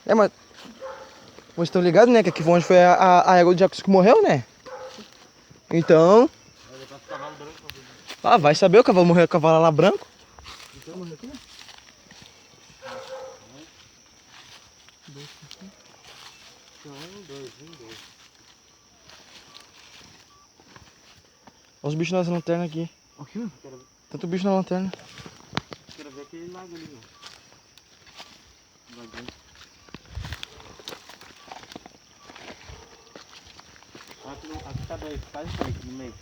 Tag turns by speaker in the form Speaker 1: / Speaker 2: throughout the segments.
Speaker 1: É, mas vocês estão ligados, né? Que aqui foi onde foi a égua do Jacques que morreu, né? Então... Ah, vai saber, o cavalo morreu, o cavalo lá branco. Então morreu aqui, né? Olha os bichos nas lanternas aqui.
Speaker 2: Aqui?
Speaker 1: Tanto bicho na lanterna.
Speaker 2: Quero ver aquele lago ali, ó. Laguinho. Aqui tá dois, quase dois no meio.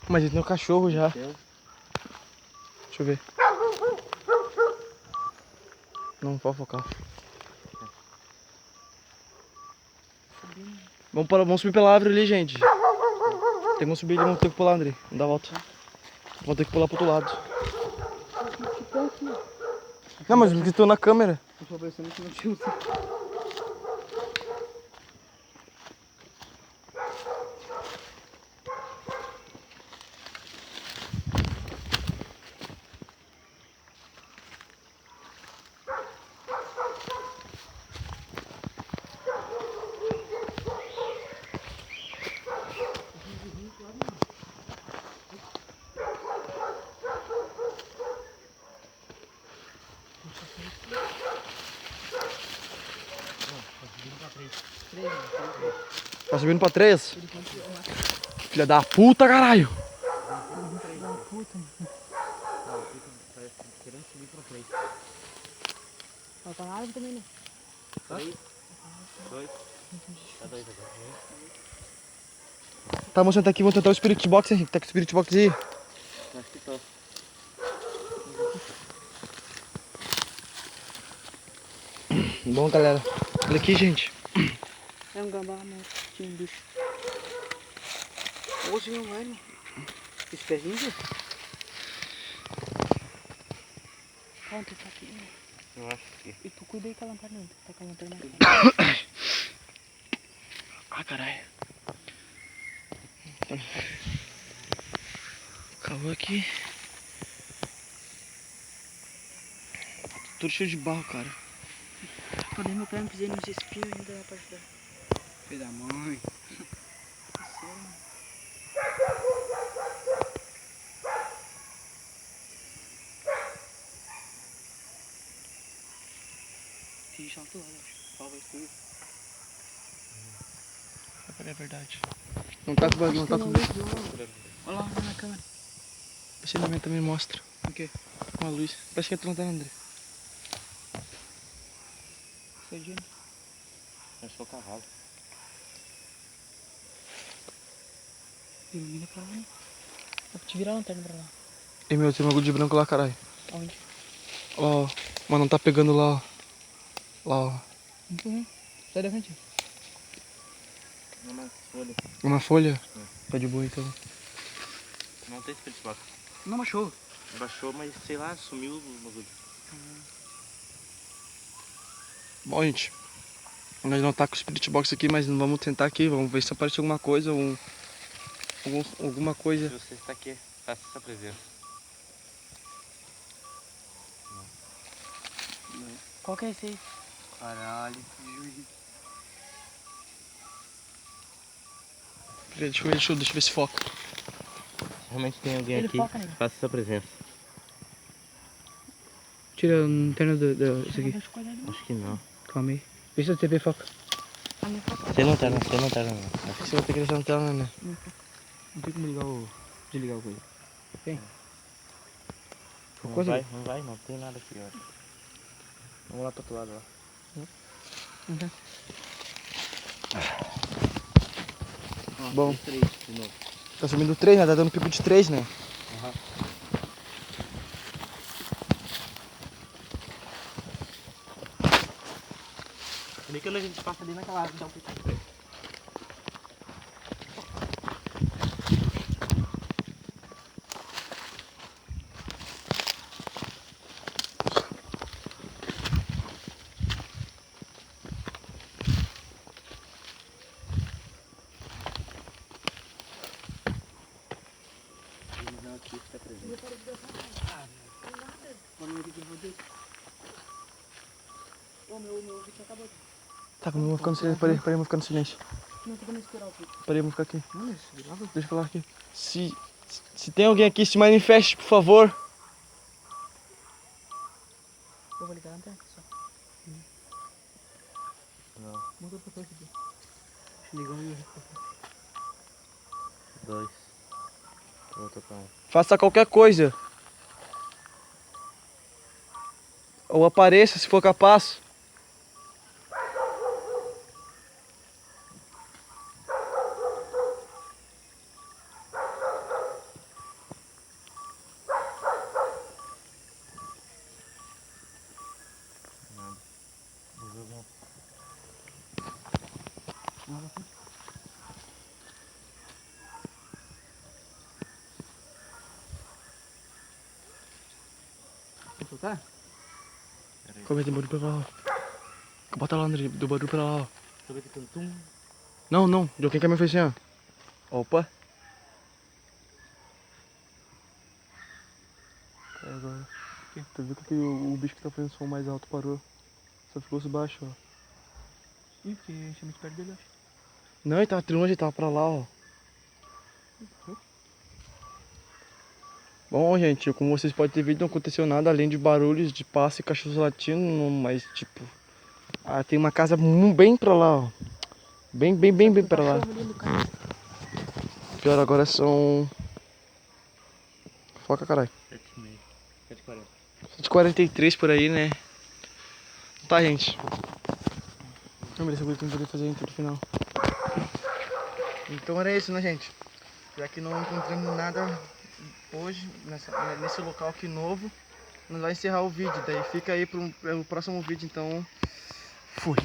Speaker 1: Mas ele tem um cachorro já.
Speaker 2: Meu Deus.
Speaker 1: Deixa eu ver. Não pode focar. Vamos subir pela árvore ali, gente. Tem que subir ali, vamos ter que pular, André. Não dá a volta. Vamos ter que pular pro outro lado. Não, mas porque estou na câmera.
Speaker 2: Eu tô pensando que não tinha usado.
Speaker 1: Tá subindo pra 3? Filha da puta, caralho!
Speaker 2: Querendo subir pra 3.
Speaker 3: Ó, tá na árvore também, né?
Speaker 2: 3, 2, tá 2 agora.
Speaker 1: Tá, vamos sentar aqui, vamos tentar o Spirit Box, Henrique. Tá com o Spirit Box aí?
Speaker 2: Acho que tô.
Speaker 1: Bom, galera. Olha aqui, gente.
Speaker 3: É um gambá, mas tinha um bicho. Hoje não vai, né? Esse pezinho, viu? Calma, tu tá aqui, né?
Speaker 2: Eu acho que.
Speaker 3: E tu cuida aí com a lanterna, tá com a lanterna aqui.
Speaker 1: Ah, caralho. Calor aqui. Tudo cheio de barro, cara.
Speaker 3: Cadê meu pé? Me pisei nos espinhos ainda na parte da...
Speaker 2: Filho da mãe.
Speaker 3: Tem chato lá, acho. Talvez tudo.
Speaker 1: É verdade. Não tá com bagulho, não tá com bagulho.
Speaker 3: Olha lá na câmera.
Speaker 1: Esse elemento também mostra.
Speaker 3: O quê?
Speaker 1: Com a luz. Parece que é lanterna, André.
Speaker 3: Cedinho.
Speaker 2: Eu sou cavalo.
Speaker 3: Ilumina pra lá, né? Dá pra te virar a lanterna pra lá.
Speaker 1: E meu, tem um bagulho de branco lá, caralho.
Speaker 3: Aonde?
Speaker 1: Ó, mas não tá pegando lá, ó. Lá, ó.
Speaker 3: Muito ruim. Sai da frente.
Speaker 2: Uma folha.
Speaker 1: Uma folha? Tá de boa, então.
Speaker 2: Não tem Spirit Box.
Speaker 3: Não achou.
Speaker 2: Baixou, mas sei lá, sumiu o bagulho.
Speaker 1: Bom, gente. Nós não tá com o Spirit Box aqui, mas vamos tentar aqui. Vamos ver se aparece alguma coisa. Alguma coisa.
Speaker 2: Se você está aqui, faça essa presença.
Speaker 3: Qual que é esse aí?
Speaker 2: Caralho.
Speaker 1: Deixa eu ver se foca.
Speaker 2: Realmente tem alguém
Speaker 3: Ele
Speaker 2: aqui,
Speaker 3: foca nele.
Speaker 2: faça essa presença.
Speaker 1: Tira a lanterna isso aqui.
Speaker 2: Acho que não.
Speaker 1: Calma aí. Vê se a TV foca.
Speaker 3: A minha foca.
Speaker 2: Sem lanterna não.
Speaker 1: Acho que você vai ter que deixar a lanterna, né?
Speaker 2: Não tem como ligar o... desligar o coisa.
Speaker 1: Tem.
Speaker 2: Não
Speaker 1: Focou,
Speaker 2: vai,
Speaker 1: Zé?
Speaker 2: não tem nada aqui, ó. Vamos lá pro outro lado, ó. Ó,
Speaker 1: Bom.
Speaker 2: 3 de novo.
Speaker 1: Tá subindo 3, né? Tá dando pico de 3, né?
Speaker 2: Aham. Ali que a gente passa ali naquela árvore, dá um pico de 3. Aqui está presente.
Speaker 3: Ô, meu vídeo acabou.
Speaker 1: Tá, como eu vou ficar no silêncio? Parei, eu vou ficar no silêncio.
Speaker 3: Não, tô dando espiral aqui.
Speaker 1: Parei, eu vou ficar aqui.
Speaker 3: Mano, isso grava.
Speaker 1: Deixa eu falar aqui. Se tem alguém aqui, se manifeste, por favor.
Speaker 3: Eu vou ligar a antena só.
Speaker 2: Não.
Speaker 3: Muda pra coisa aqui.
Speaker 2: Liga aí. 2. Vou tocar um.
Speaker 1: Faça qualquer coisa. Ou apareça, se for capaz.
Speaker 2: Nada. Vou jogar.
Speaker 3: Nada aqui. Quer soltar?
Speaker 2: Pera aí.
Speaker 1: Como é que tem barulho pra lá? Bota lá, André, do barulho pra lá, ó.
Speaker 2: Deixa eu ver que tem tum.
Speaker 1: Não, não, de alguém que me fez assim, ó. Opa. É, agora. Tu viu que o bicho que tá fazendo som mais alto parou? Só ficou baixo, ó.
Speaker 3: Ih, porque encheu muito perto dele, acho.
Speaker 1: Não, ele tava longe, ele tava pra lá, ó. Bom, gente, como vocês podem ter visto, não aconteceu nada além de barulhos de passo e cachorros latindo, mas tipo... Ah, tem uma casa bem pra lá, ó. Bem pra lá. Pior, agora são... Foca, caralho.
Speaker 2: 7h30. 7h40.
Speaker 1: 7h43 por aí, né? Tá, gente. Não, beleza, eu vou poder fazer a intro final. Então era isso, né, gente? Já que não encontramos nada hoje, nesse local aqui novo, nós vamos encerrar o vídeo. Daí fica aí pro próximo vídeo, então... Fui.